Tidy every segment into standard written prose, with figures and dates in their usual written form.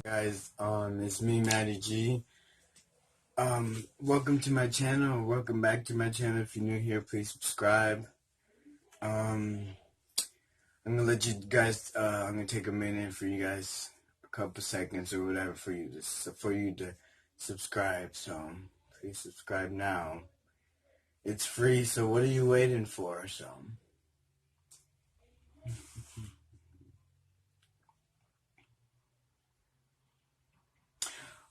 Guys, it's me, Matty G. Welcome to my channel. Welcome back to my channel. If you're new here, please subscribe. I'm gonna let you guys. I'm gonna take a minute for you guys, a couple seconds or whatever, for you to subscribe. So please subscribe now. It's free. So what are you waiting for? So.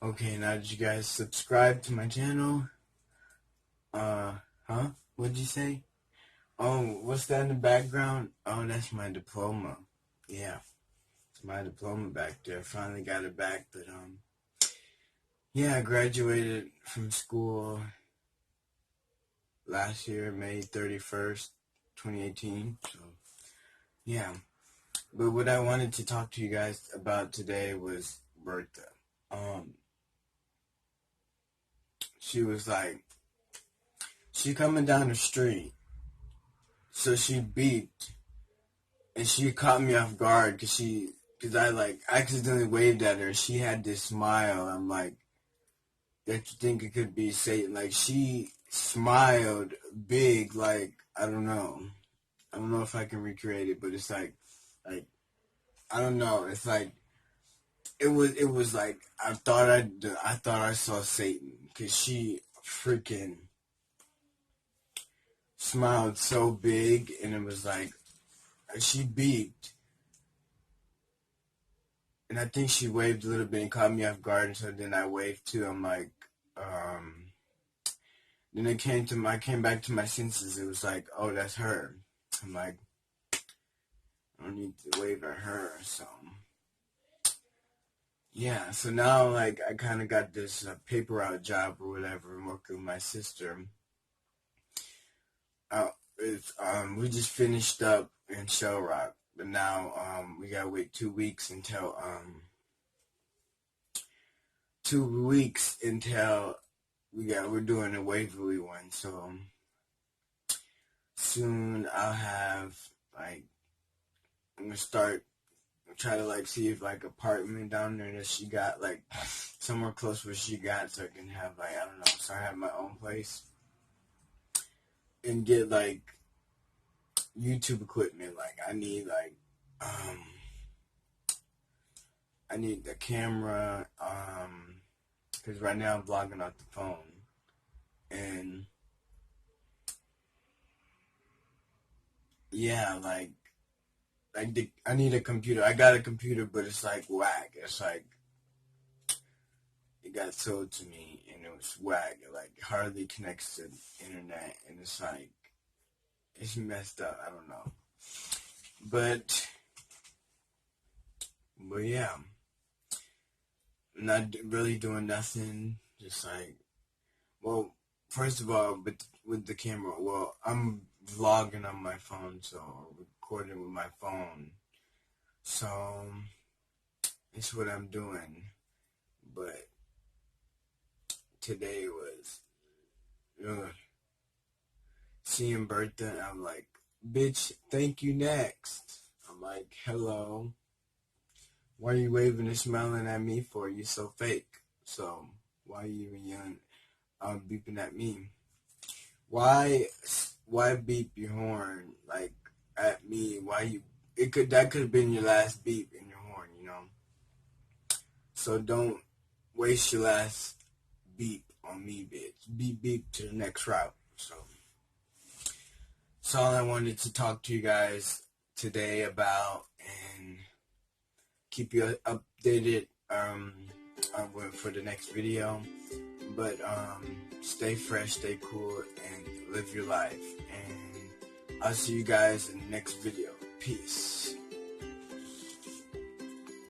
Okay, now that you guys subscribe to my channel, What'd you say? Oh, what's that in the background? Oh, that's my diploma. Yeah, it's my diploma back there. Finally got it back, but yeah, I graduated from school last year, May 31st, 2018. So, yeah. But what I wanted to talk to you guys about today was Bertha. She was like, she coming down the street, so she beeped, and she caught me off guard because I like accidentally waved at her. She had this smile. I'm like, that you think it could be Satan? Like, she smiled big. Like, I don't know if I can recreate it, but it's like I don't know. It's like it was like I thought I saw Satan, because she freaking smiled so big, and it was like she beeped, and I think she waved a little bit and caught me off guard, and so then I waved too. I'm like, then I came back to my senses. It was like, oh, that's her. I'm like, I don't need to wave at her. So yeah, so now like I kind of got this paper route job or whatever, and working with my sister. We just finished up in Shell Rock, but now we gotta wait 2 weeks until we're doing a Waverly one. So soon I'll have like I'm gonna try to like see if like apartment down there that she got, like somewhere close where she got, so I can have like I don't know, so I have my own place and get like YouTube equipment. Like I need the camera, because right now I'm vlogging off the phone, and yeah, I need a computer. I got a computer, but it's like whack. It's like it got sold to me, and it was whack. It like hardly connects to the internet, and it's like it's messed up. I don't know, but yeah, not really doing nothing. Just like, well, first of all, but with the camera, well, I'm vlogging on my phone, so recording with my phone. So it's what I'm doing. But today was seeing Bertha. I'm like, bitch, thank you next. I'm like, hello. Why are you waving and smiling at me for? You so fake. So why are you even yelling, beeping at me? Why beep your horn like at me? That could have been your last beep in your horn, you know? So don't waste your last beep on me, bitch. Beep beep to the next route. So that's all I wanted to talk to you guys today about, and keep you updated for the next video. But stay fresh, stay cool, and live your life. And I'll see you guys in the next video. Peace.